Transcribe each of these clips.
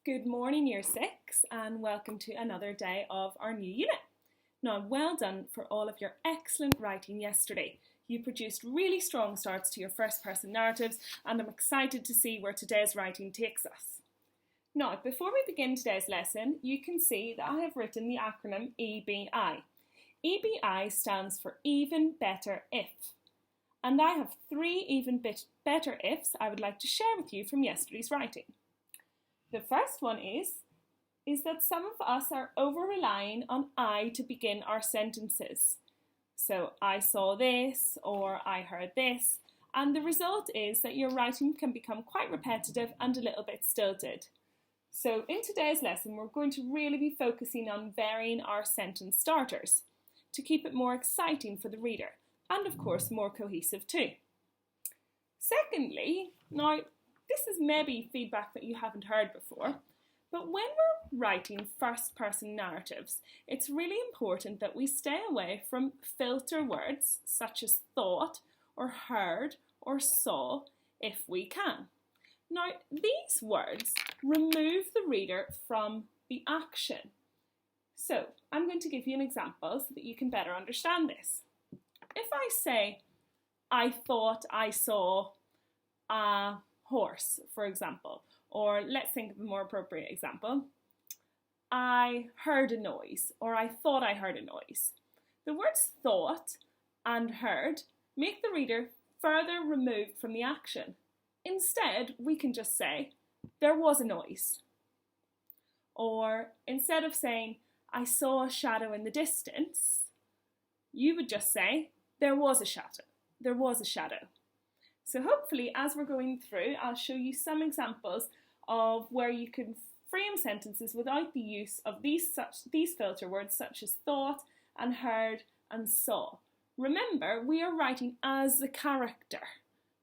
Good morning, Year 6, and welcome to another day of our new unit. Now, well done for all of your excellent writing yesterday. You produced really strong starts to your first person narratives, and I'm excited to see where today's writing takes us. Now, before we begin today's lesson, you can see that I have written the acronym EBI. EBI stands for Even Better If. And I have 3 even better ifs I would like to share with you from yesterday's writing. The first one is that some of us are over-relying on I to begin our sentences. So, I saw this, or I heard this, and the result is that your writing can become quite repetitive and a little bit stilted. So, in today's lesson, we're going to really be focusing on varying our sentence starters to keep it more exciting for the reader, and of course more cohesive too. Secondly, now, this is maybe feedback that you haven't heard before, but when we're writing first-person narratives, it's really important that we stay away from filter words such as thought or heard or saw if we can. Now, these words remove the reader from the action. So, I'm going to give you an example so that you can better understand this. If I say, I thought I saw a horse, for example, or let's think of a more appropriate example. I heard a noise, or I thought I heard a noise. The words thought and heard make the reader further removed from the action. Instead, we can just say, there was a noise. Or instead of saying, I saw a shadow in the distance, you would just say, there was a shadow. There was a shadow. So hopefully, as we're going through, I'll show you some examples of where you can frame sentences without the use of these filter words such as thought and heard and saw. Remember, we are writing as the character.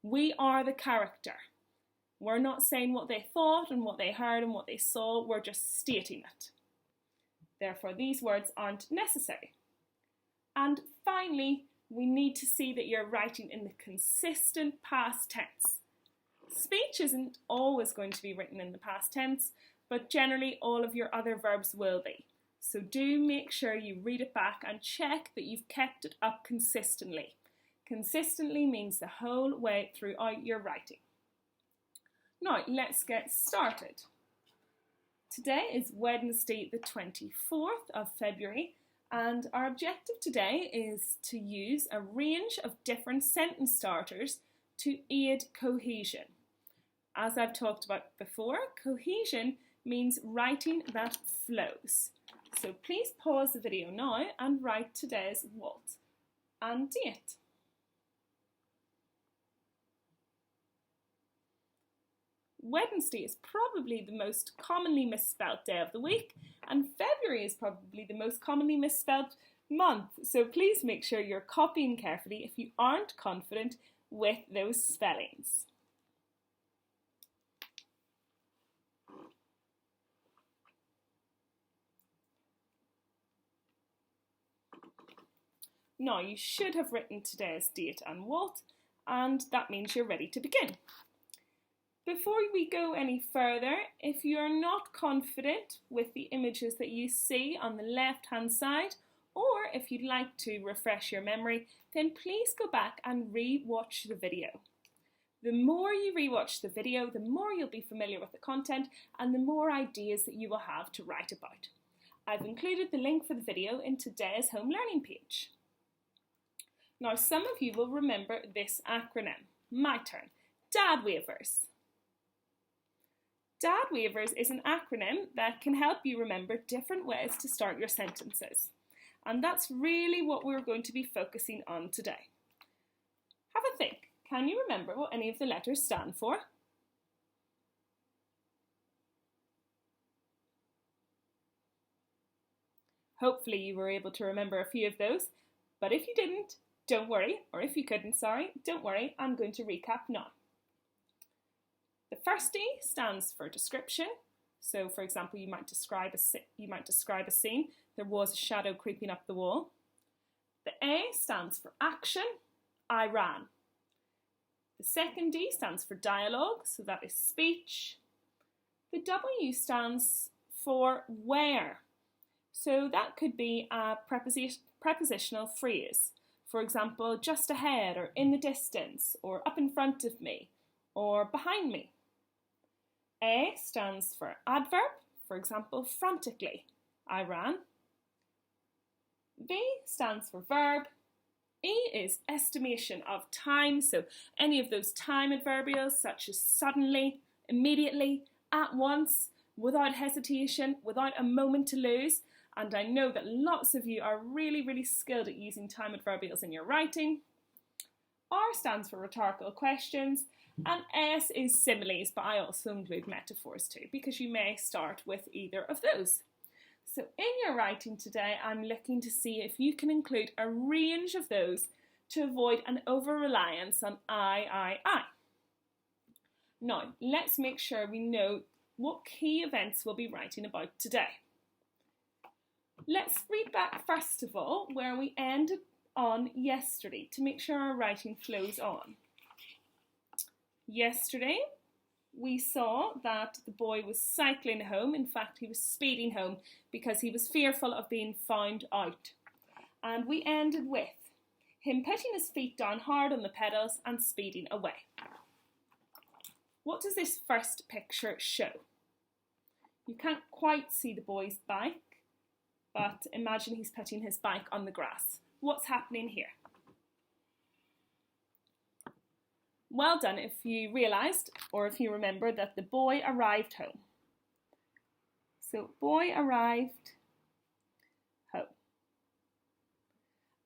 We are the character. We're not saying what they thought and what they heard and what they saw, we're just stating it. Therefore, these words aren't necessary. And finally, we need to see that you're writing in the consistent past tense. Speech isn't always going to be written in the past tense, but generally all of your other verbs will be. So do make sure you read it back and check that you've kept it up consistently. Consistently means the whole way throughout your writing. Now, let's get started. Today is Wednesday, the 24th of February, and our objective today is to use a range of different sentence starters to aid cohesion. As I've talked about before, cohesion means writing that flows. So please pause the video now and write today's what and date. Wednesday is probably the most commonly misspelt day of the week, and February is probably the most commonly misspelt month, so please make sure you're copying carefully if you aren't confident with those spellings. Now, you should have written today's date and what, and that means you're ready to begin. Before we go any further, if you're not confident with the images that you see on the left-hand side, or if you'd like to refresh your memory, then please go back and re-watch the video. The more you re-watch the video, the more you'll be familiar with the content and the more ideas that you will have to write about. I've included the link for the video in today's home learning page. Now, some of you will remember this acronym. My turn. DAD waivers. DAD waivers is an acronym that can help you remember different ways to start your sentences. And that's really what we're going to be focusing on today. Have a think. Can you remember what any of the letters stand for? Hopefully you were able to remember a few of those, but if you didn't, don't worry, or if you couldn't, sorry, don't worry, I'm going to recap now. The first D stands for description. So, for example, you might describe a scene. There was a shadow creeping up the wall. The A stands for action. I ran. The second D stands for dialogue. So that is speech. The W stands for where. So that could be a prepositional phrase. For example, just ahead or in the distance or up in front of me or behind me. A stands for adverb. For example, frantically, I ran. V stands for verb. E is estimation of time, so any of those time adverbials such as suddenly, immediately, at once, without hesitation, without a moment to lose. And I know that lots of you are really skilled at using time adverbials in your writing. R stands for rhetorical questions, and S is similes, but I also include metaphors too, because you may start with either of those. So in your writing today, I'm looking to see if you can include a range of those to avoid an over-reliance on I. Now, let's make sure we know what key events we'll be writing about today. Let's read back first of all where we ended on yesterday to make sure our writing flows on. Yesterday, we saw that the boy was cycling home. In fact, he was speeding home because he was fearful of being found out. And we ended with him putting his feet down hard on the pedals and speeding away. What does this first picture show? You can't quite see the boy's bike, but imagine he's putting his bike on the grass. What's happening here? Well done if you realised or if you remember that the boy arrived home. So boy arrived home.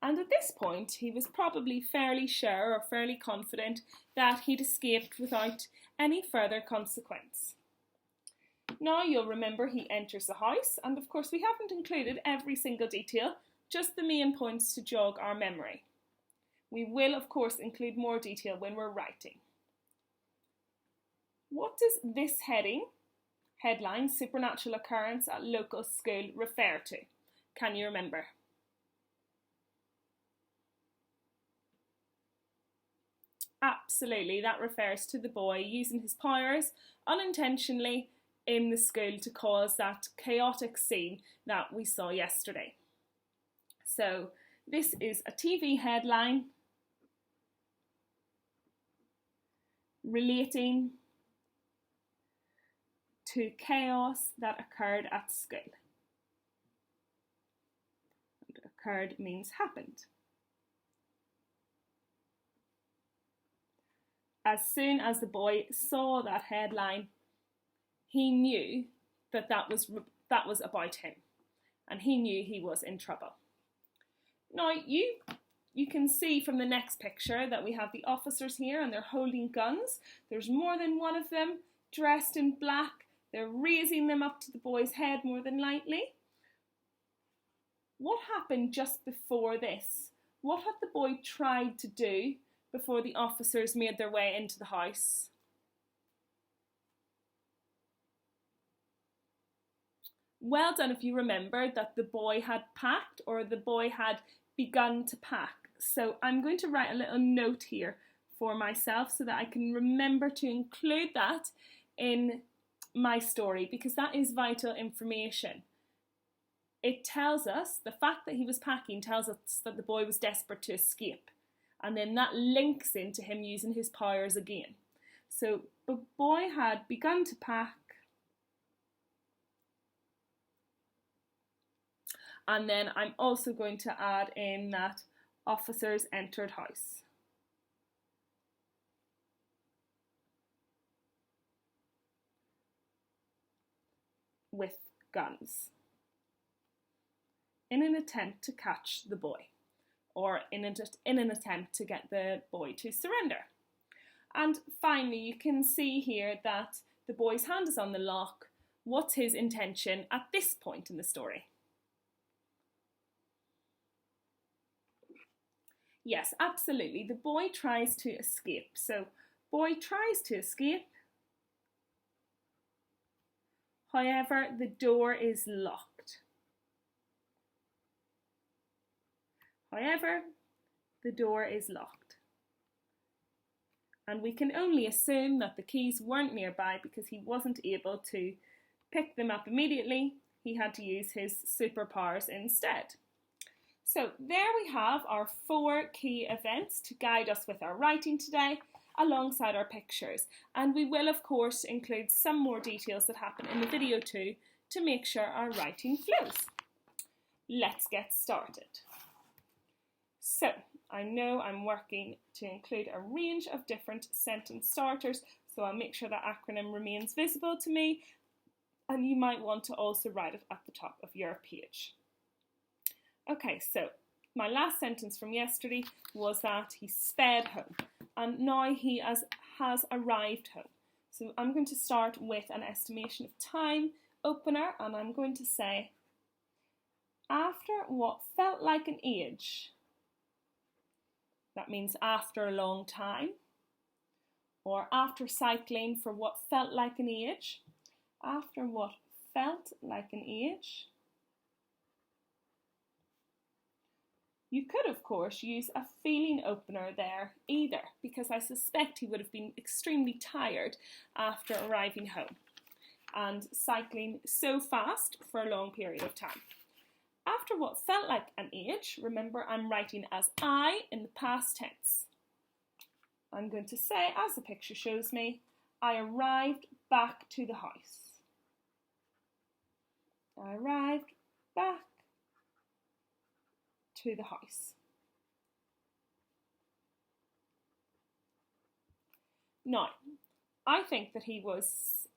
And at this point he was probably fairly sure or fairly confident that he'd escaped without any further consequence. Now you'll remember he enters the house, and of course we haven't included every single detail, just the main points to jog our memory. We will, of course, include more detail when we're writing. What does this headline, supernatural occurrence at local school, refer to? Can you remember? Absolutely, that refers to the boy using his powers unintentionally in the school to cause that chaotic scene that we saw yesterday. So this is a TV headline relating to chaos that occurred at school. And occurred means happened. As soon as the boy saw that headline, he knew that that was about him, and he knew he was in trouble. Now you can see from the next picture that we have the officers here and they're holding guns. There's more than one of them dressed in black. They're raising them up to the boy's head more than likely. What happened just before this? What had the boy tried to do before the officers made their way into the house? Well done if you remembered that the boy had packed, or the boy had begun to pack. So I'm going to write a little note here for myself so that I can remember to include that in my story, because that is vital information. It tells us, the fact that he was packing tells us that the boy was desperate to escape. And then that links into him using his powers again. So the boy had begun to pack, and then I'm also going to add in that officers entered house. With guns in an attempt to catch the boy, or in an attempt to get the boy to surrender. And finally, you can see here that the boy's hand is on the lock. What's his intention at this point in the story? Yes, absolutely. The boy tries to escape. So, boy tries to escape. However, the door is locked. However, the door is locked. And we can only assume that the keys weren't nearby because he wasn't able to pick them up immediately. He had to use his superpowers instead. So there we have our 4 key events to guide us with our writing today, alongside our pictures. And we will, of course, include some more details that happen in the video too, to make sure our writing flows. Let's get started. So, I know I'm working to include a range of different sentence starters, so I'll make sure that acronym remains visible to me, and you might want to also write it at the top of your page. Okay, so my last sentence from yesterday was that he sped home, and now he has arrived home. So I'm going to start with an estimation of time opener, and I'm going to say, after what felt like an age. That means after a long time, or after cycling for what felt like an age. After what felt like an age. You could, of course, use a feeling opener there either, because I suspect he would have been extremely tired after arriving home and cycling so fast for a long period of time. After what felt like an age, remember I'm writing as I in the past tense. I'm going to say, as the picture shows me, I arrived back to the house. I arrived back to the house. Now, I think that he was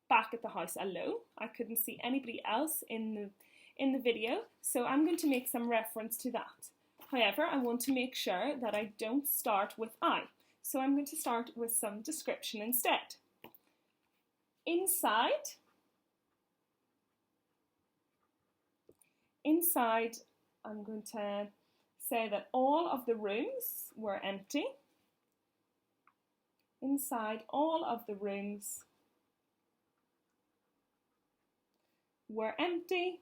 back at the house alone. I couldn't see anybody else in the video, so I'm going to make some reference to that. However, I want to make sure that I don't start with I, so I'm going to start with some description instead. Inside, I'm going to say that all of the rooms were empty. Inside, all of the rooms were empty.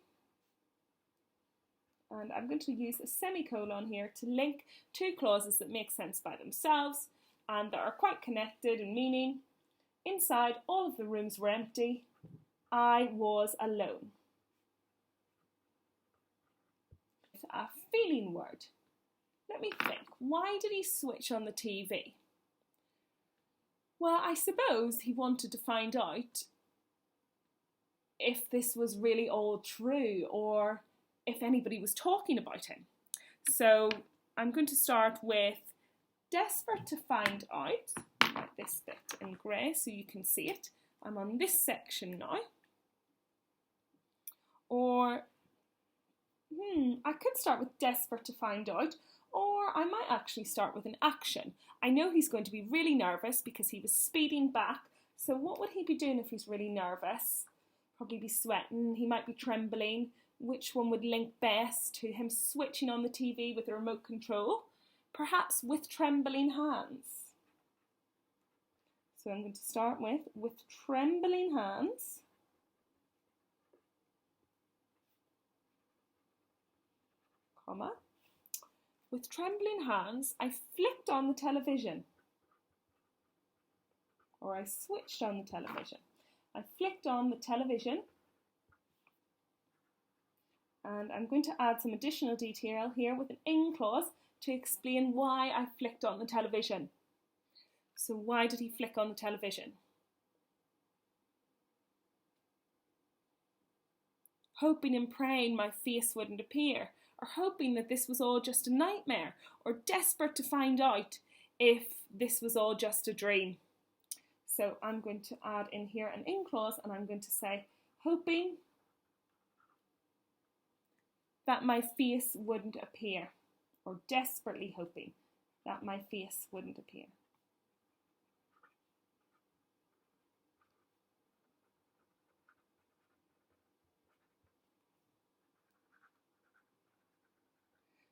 And I'm going to use a semicolon here to link 2 clauses that make sense by themselves and that are quite connected in meaning. Inside, all of the rooms were empty. I was alone. A feeling word. Let me think. Why did he switch on the TV? Well, I suppose he wanted to find out if this was really all true or if anybody was talking about him. So I'm going to start with desperate to find out. Write this bit in grey so you can see it. I'm on this section now. Or I could start with desperate to find out, or I might actually start with an action. I know he's going to be really nervous because he was speeding back. So what would he be doing if he's really nervous? Probably be sweating, he might be trembling. Which one would link best to him switching on the TV with a remote control? Perhaps with trembling hands. So I'm going to start with trembling hands. Comma. With trembling hands, I flicked on the television. Or I switched on the television. I flicked on the television. And I'm going to add some additional detail here with an in clause to explain why I flicked on the television. So why did he flick on the television? Hoping and praying my face wouldn't appear, or hoping that this was all just a nightmare, or desperate to find out if this was all just a dream. So I'm going to add in here an in clause, and I'm going to say hoping that my face wouldn't appear, or desperately hoping that my face wouldn't appear.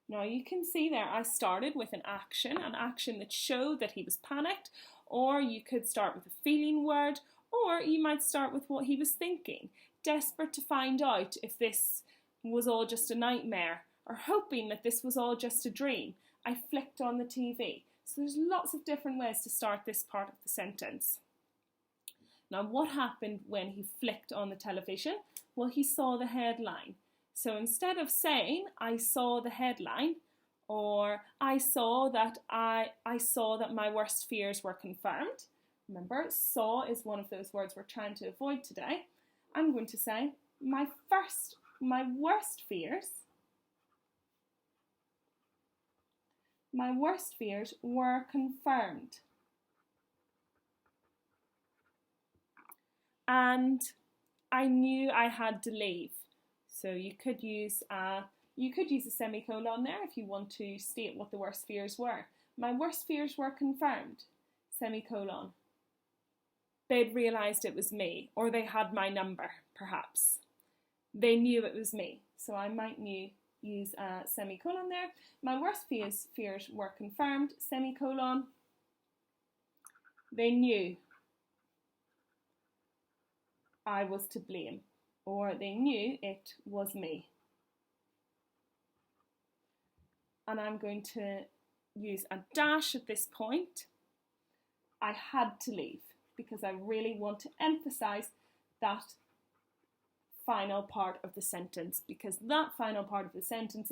Now you can see there I started with an action that showed that he was panicked, or you could start with a feeling word, or you might start with what he was thinking, desperate to find out if this was all just a nightmare, or hoping that this was all just a dream. I flicked on the TV. So there's lots of different ways to start this part of the sentence. Now, what happened when he flicked on the television? Well, he saw the headline. So instead of saying, I saw the headline, or I saw that my worst fears were confirmed. Remember, saw is one of those words we're trying to avoid today. I'm going to say, my worst fears were confirmed. And I knew I had to leave. So you could use a semicolon there if you want to state what the worst fears were. My worst fears were confirmed, semicolon. They'd realised it was me, or they had my number, perhaps. They knew it was me, so I might use a semicolon there. My worst fears were confirmed, semicolon. They knew I was to blame, or they knew it was me. And I'm going to use a dash at this point. I had to leave, because I really want to emphasise that final part of the sentence, because that final part of the sentence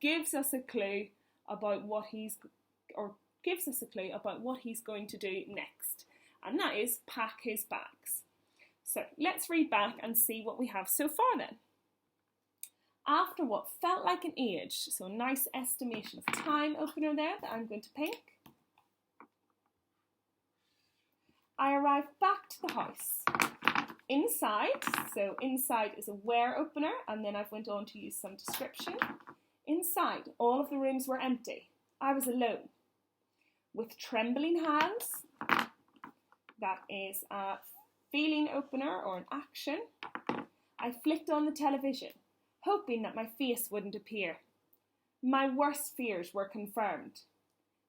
gives us a clue about what he's going to do next, and that is pack his bags. So let's read back and see what we have so far then. After what felt like an age, so nice estimation of time opener there that I'm going to pink, I arrived back to the house. Inside, so inside is a where opener, and then I've went on to use some description. Inside, all of the rooms were empty. I was alone. With trembling hands, that is a feeling opener or an action, I flicked on the television, hoping that my face wouldn't appear. My worst fears were confirmed.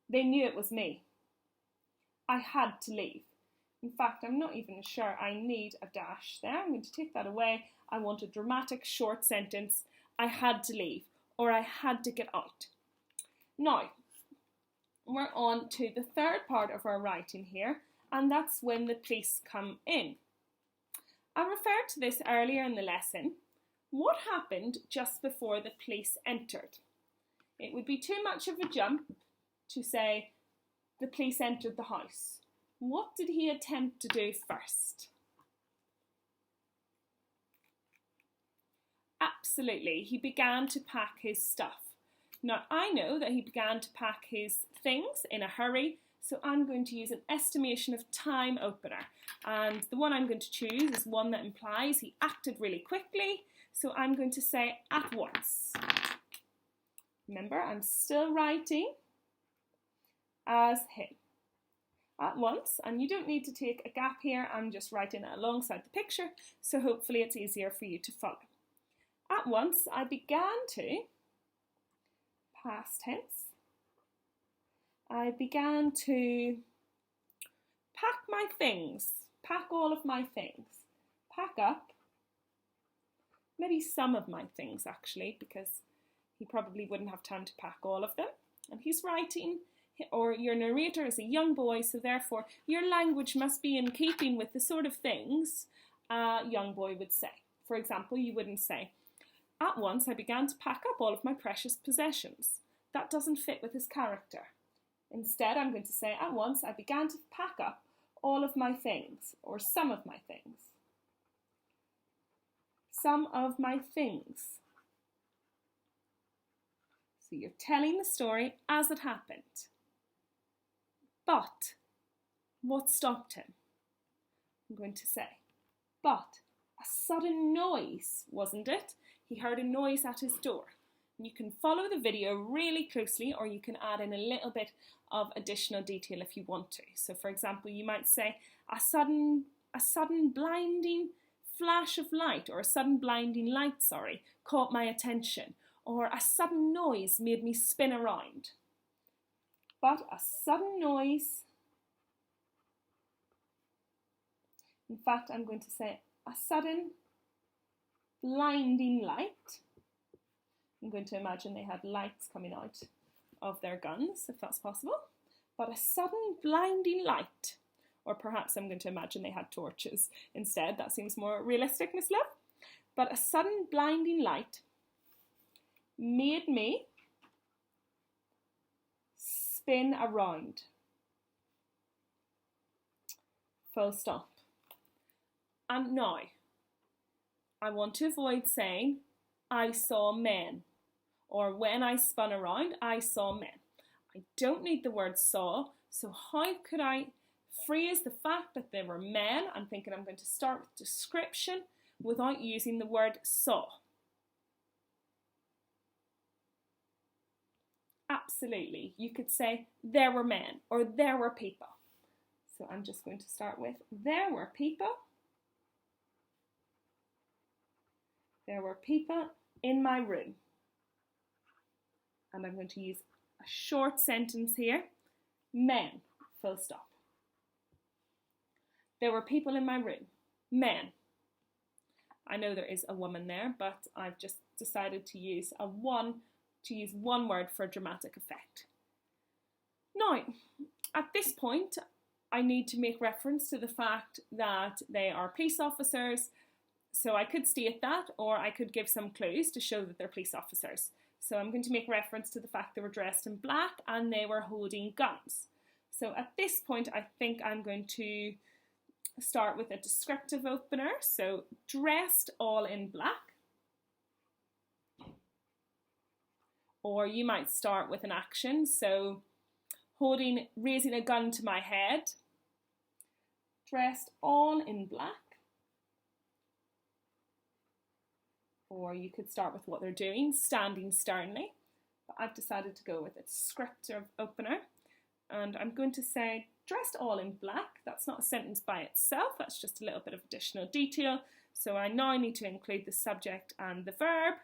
They knew it was me. I had to leave. In fact, I'm not even sure I need a dash there. I'm going to take that away. I want a dramatic short sentence. I had to leave, or I had to get out. Now, we're on to the third part of our writing here, and that's when the police come in. I referred to this earlier in the lesson. What happened just before the police entered? It would be too much of a jump to say the police entered the house. What did he attempt to do first? Absolutely, he began to pack his stuff. Now, I know that he began to pack his things in a hurry, so I'm going to use an estimation of time opener. And the one I'm going to choose is one that implies he acted really quickly, so I'm going to say at once. Remember, I'm still writing as him. At once, and you don't need to take a gap here, I'm just writing it alongside the picture, so hopefully it's easier for you to follow. At once, I began to, past tense, I began to pack my things, pack all of my things, pack up, maybe some of my things actually, because he probably wouldn't have time to pack all of them, and he's writing, or your narrator is a young boy, so therefore your language must be in keeping with the sort of things a young boy would say. For example, you wouldn't say, at once I began to pack up all of my precious possessions. That doesn't fit with his character. Instead, I'm going to say, at once I began to pack up all of my things, or some of my things. Some of my things. So you're telling the story as it happened. But what stopped him? I'm going to say, but a sudden noise, wasn't it? He heard a noise at his door. And you can follow the video really closely, or you can add in a little bit of additional detail if you want to. So for example, you might say, a sudden blinding flash of light, or a sudden blinding light, caught my attention, or a sudden noise made me spin around. But a sudden noise, in fact, I'm going to say a sudden blinding light. I'm going to imagine they had lights coming out of their guns, if that's possible, but a sudden blinding light, or perhaps I'm going to imagine they had torches instead. That seems more realistic, Miss Love. But a sudden blinding light made me spin around. Full stop. And now, I want to avoid saying, I saw men, or when I spun around, I saw men. I don't need the word saw, so how could I phrase the fact that they were men? I'm thinking I'm going to start with description without using the word saw. Absolutely, you could say there were men or there were people. So I'm just going to start with there were people. There were people in my room. And I'm going to use a short sentence here. Men, full stop. There were people in my room. Men. I know there is a woman there, but I've just decided to use one word for dramatic effect. Now, at this point, I need to make reference to the fact that they are police officers. So I could state that, or I could give some clues to show that they're police officers. So I'm going to make reference to the fact they were dressed in black and they were holding guns. So at this point, I think I'm going to start with a descriptive opener. So dressed all in black. Or you might start with an action. So raising a gun to my head. Dressed all in black. Or you could start with what they're doing, standing sternly. But I've decided to go with a descriptive opener. And I'm going to say, dressed all in black. That's not a sentence by itself, that's just a little bit of additional detail. So I now need to include the subject and the verb.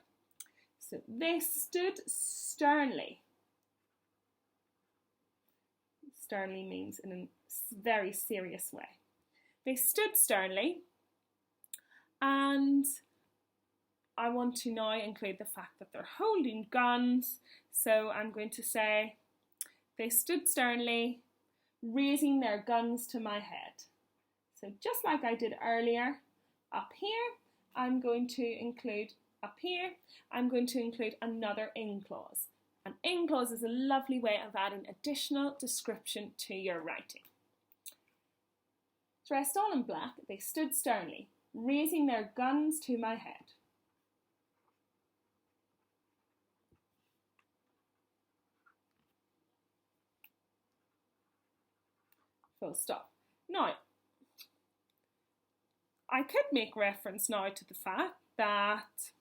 So they stood sternly. Sternly means in a very serious way. They stood sternly, and I want to now include the fact that they're holding guns. So I'm going to say, they stood sternly, raising their guns to my head. So just like I did earlier, up here, I'm going to include another in clause. An in clause is a lovely way of adding additional description to your writing. Dressed all in black, they stood sternly, raising their guns to my head. Full stop. Now, I could make reference now to the fact that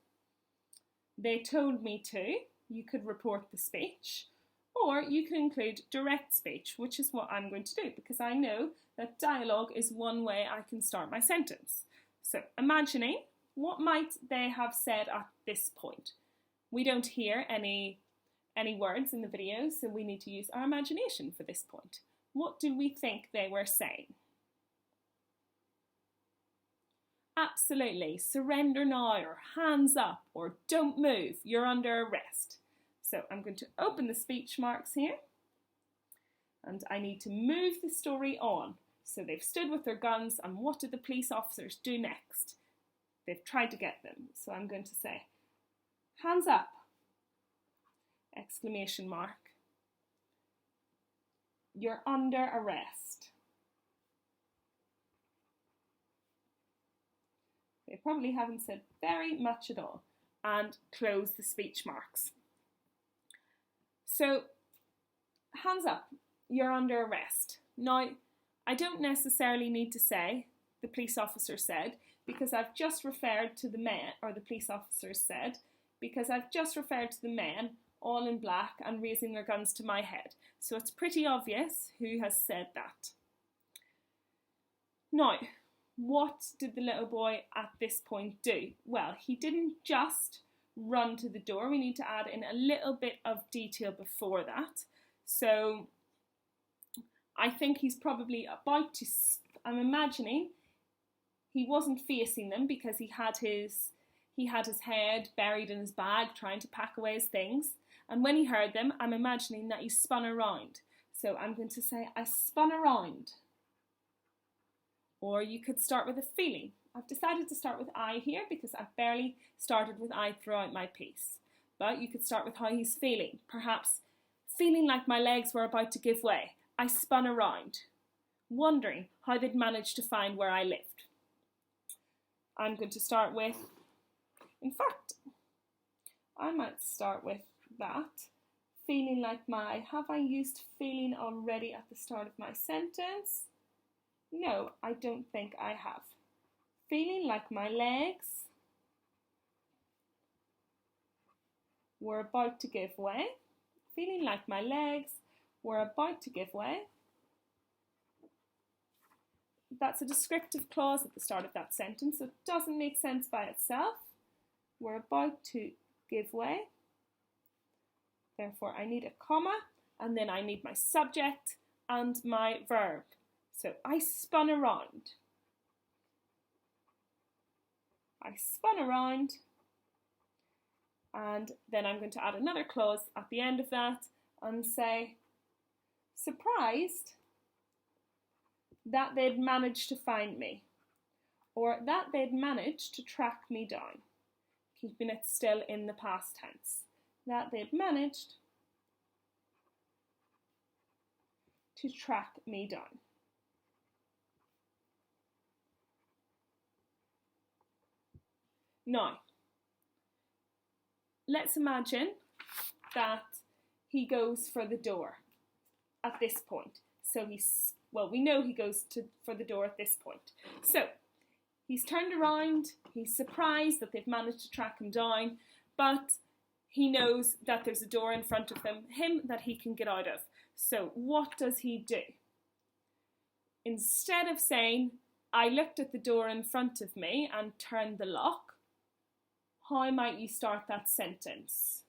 they told me to. You could report the speech, or you can include direct speech, which is what I'm going to do, because I know that dialogue is one way I can start my sentence. So, imagining, what might they have said at this point? We don't hear any words in the video, so we need to use our imagination for this point. What do we think they were saying? Absolutely, surrender now, or hands up, or don't move, you're under arrest. So I'm going to open the speech marks here, and I need to move the story on. So they've stood with their guns, and what did the police officers do next? They've tried to get them. So I'm going to say, hands up, exclamation mark. You're under arrest. They probably haven't said very much at all. And close the speech marks. So, hands up, you're under arrest. Now, I don't necessarily need to say, the police officer said, because I've just referred to the men, or the police officers said, because I've just referred to the men, all in black, and raising their guns to my head. So it's pretty obvious who has said that. Now, what did the little boy at this point do? Well, he didn't just run to the door. We need to add in a little bit of detail before that. So I think he's probably about to, I'm imagining he wasn't facing them because he had his head buried in his bag trying to pack away his things. And when he heard them, I'm imagining that he spun around. So I'm going to say, I spun around. Or you could start with a feeling. I've decided to start with I here because I've barely started with I throughout my piece. But you could start with how he's feeling. Perhaps feeling like my legs were about to give way. I spun around, wondering how they'd managed to find where I lived. I'm going to start with, in fact, I might start with that. Feeling like my, have I used feeling already at the start of my sentence? No, I don't think I have. Feeling like my legs were about to give way. Feeling like my legs were about to give way. That's a descriptive clause at the start of that sentence, so it doesn't make sense by itself. We're about to give way. Therefore, I need a comma, and then I need my subject and my verb. So, I spun around. I spun around. And then I'm going to add another clause at the end of that and say, surprised that they'd managed to find me, or that they'd managed to track me down, keeping it still in the past tense. That they'd managed to track me down. Now, let's imagine that he goes for the door at this point. So we know he goes for the door at this point. So he's turned around, he's surprised that they've managed to track him down, but he knows that there's a door in front of him that he can get out of. So what does he do? Instead of saying, I looked at the door in front of me and turned the lock, how might you start that sentence?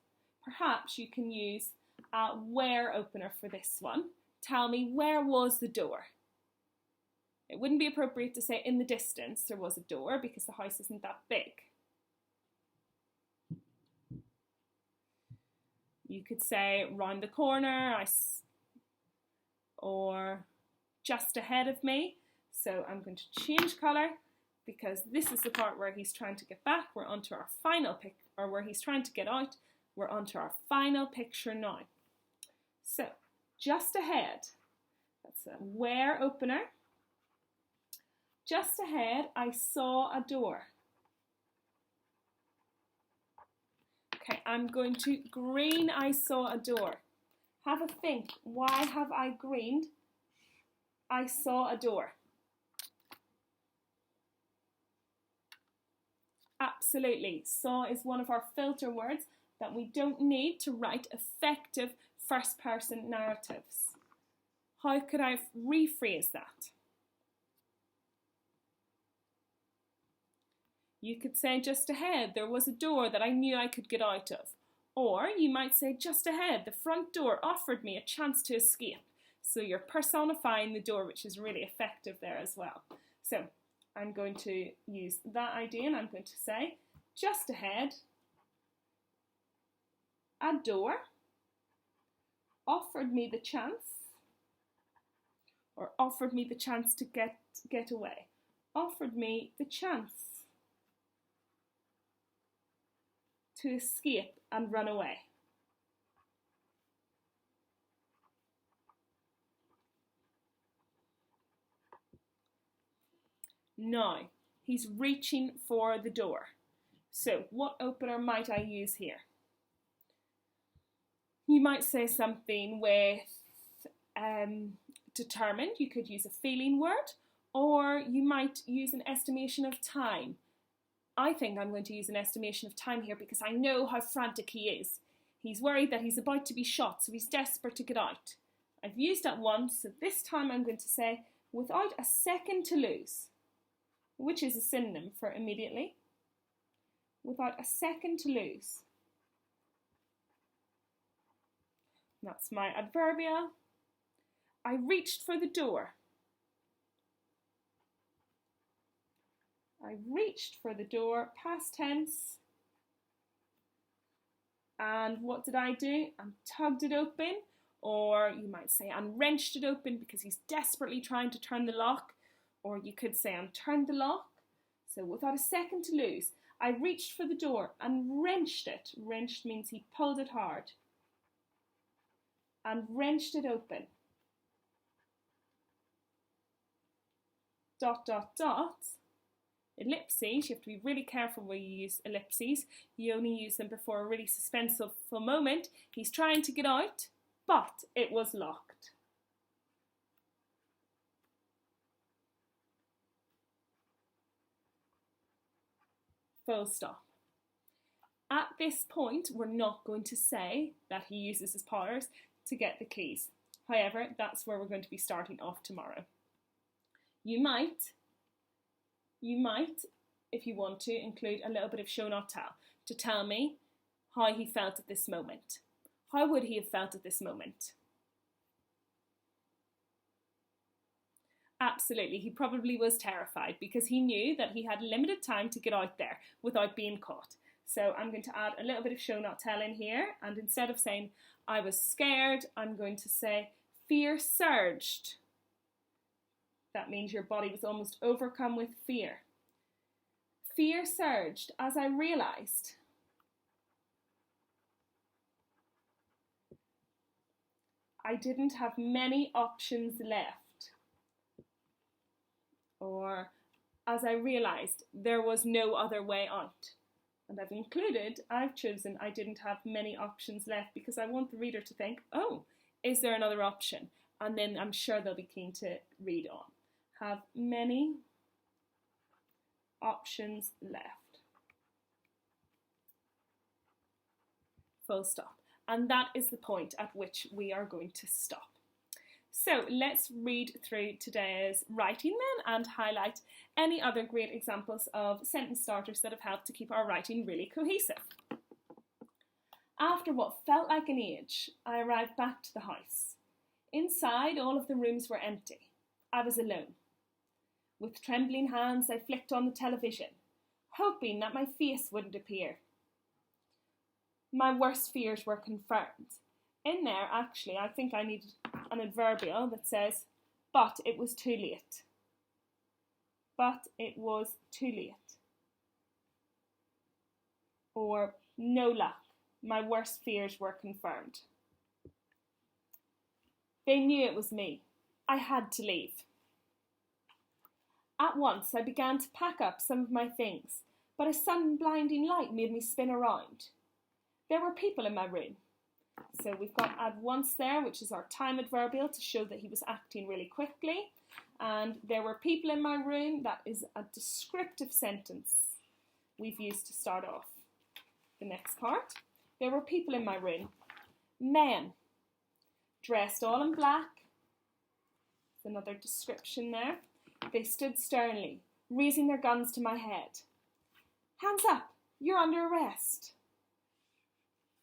Perhaps you can use a where opener for this one. Tell me, where was the door? It wouldn't be appropriate to say in the distance there was a door because the house isn't that big. You could say round the corner or just ahead of me. So I'm going to change colour because this is the part where he's trying to get back. We're onto our final or where he's trying to get out. We're onto our final picture now. So just ahead, that's a where opener. Just ahead, I saw a door. Okay, I'm going to green, I saw a door. Have a think, why have I greened? I saw a door. Absolutely, saw is one of our filter words that we don't need to write effective first person narratives. How could I rephrase that? You could say just ahead, there was a door that I knew I could get out of. Or you might say just ahead, the front door offered me a chance to escape. So you're personifying the door, which is really effective there as well. So I'm going to use that idea and I'm going to say just ahead, a door offered me the chance, or offered me the chance to get away. Offered me the chance to escape and run away. Now, he's reaching for the door. So, what opener might I use here? You might say something with determined. You could use a feeling word, or you might use an estimation of time. I think I'm going to use an estimation of time here because I know how frantic he is. He's worried that he's about to be shot, so he's desperate to get out. I've used that once, so this time I'm going to say without a second to lose, which is a synonym for immediately. Without a second to lose. That's my adverbial. I reached for the door. I reached for the door, past tense. And what did I do? I tugged it open, or you might say I wrenched it open because he's desperately trying to turn the lock, or you could say I turned the lock. So without a second to lose, I reached for the door and wrenched it. Wrenched means he pulled it hard. And wrenched it open. Dot, dot, dot. Ellipses, you have to be really careful when you use ellipses. You only use them before a really suspenseful moment. He's trying to get out, but it was locked. Full stop. At this point, we're not going to say that he uses his powers to get the keys. However, that's where we're going to be starting off tomorrow. You might, if you want to, include a little bit of show not tell to tell me how he felt at this moment. How would he have felt at this moment? Absolutely, he probably was terrified because he knew that he had limited time to get out there without being caught. So I'm going to add a little bit of show not tell in here, and instead of saying I was scared, I'm going to say fear surged. That means your body was almost overcome with fear. Fear surged as I realised I didn't have many options left. Or as I realised there was no other way out. And I've chosen I didn't have many options left because I want the reader to think, oh, is there another option? And then I'm sure they'll be keen to read on. Have many options left. Full stop. And that is the point at which we are going to stop. So let's read through today's writing then and highlight any other great examples of sentence starters that have helped to keep our writing really cohesive. After what felt like an age, I arrived back to the house. Inside, all of the rooms were empty. I was alone. With trembling hands, I flicked on the television, hoping that my face wouldn't appear. My worst fears were confirmed. In there, actually, I think I needed an adverbial that says, but it was too late. But it was too late. Or, no luck, my worst fears were confirmed. They knew it was me. I had to leave. At once, I began to pack up some of my things, but a sudden blinding light made me spin around. There were people in my room. So we've got at once there, which is our time adverbial to show that he was acting really quickly. And there were people in my room. That is a descriptive sentence we've used to start off the next part. There were people in my room. Men, dressed all in black. There's another description there. They stood sternly, raising their guns to my head. Hands up, you're under arrest.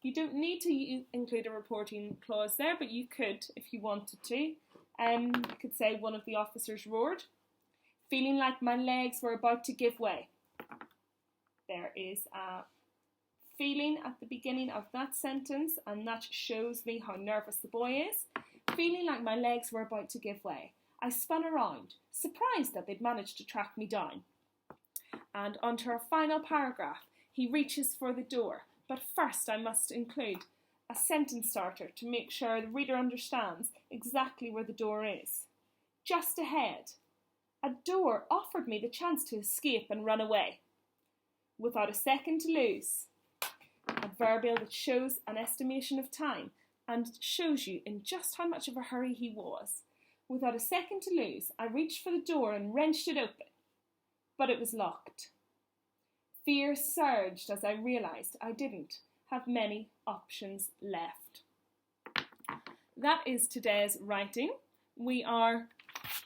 You don't need to include a reporting clause there, but you could if you wanted to. You could say one of the officers roared, feeling like my legs were about to give way. There is a feeling at the beginning of that sentence, and that shows me how nervous the boy is. Feeling like my legs were about to give way. I spun around, surprised that they'd managed to track me down. And onto our final paragraph, he reaches for the door. But first I must include a sentence starter to make sure the reader understands exactly where the door is. Just ahead. A door offered me the chance to escape and run away. Without a second to lose. Adverbial that shows an estimation of time and shows you in just how much of a hurry he was. Without a second to lose, I reached for the door and wrenched it open. But it was locked. Fear surged as I realised I didn't have many options left. That is today's writing. We are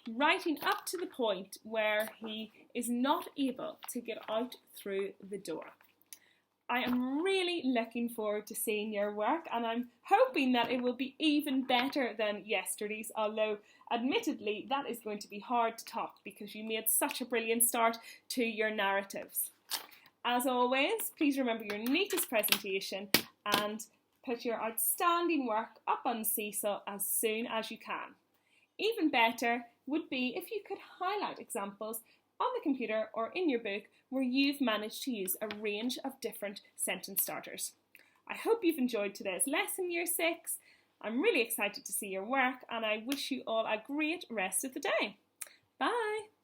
writing up to the point where he is not able to get out through the door. I am really looking forward to seeing your work, and I'm hoping that it will be even better than yesterday's, although admittedly that is going to be hard to top because you made such a brilliant start to your narratives. As always, please remember your neatest presentation and put your outstanding work up on Seesaw as soon as you can. Even better would be if you could highlight examples on the computer or in your book where you've managed to use a range of different sentence starters. I hope you've enjoyed today's lesson, Year 6. I'm really excited to see your work and I wish you all a great rest of the day. Bye!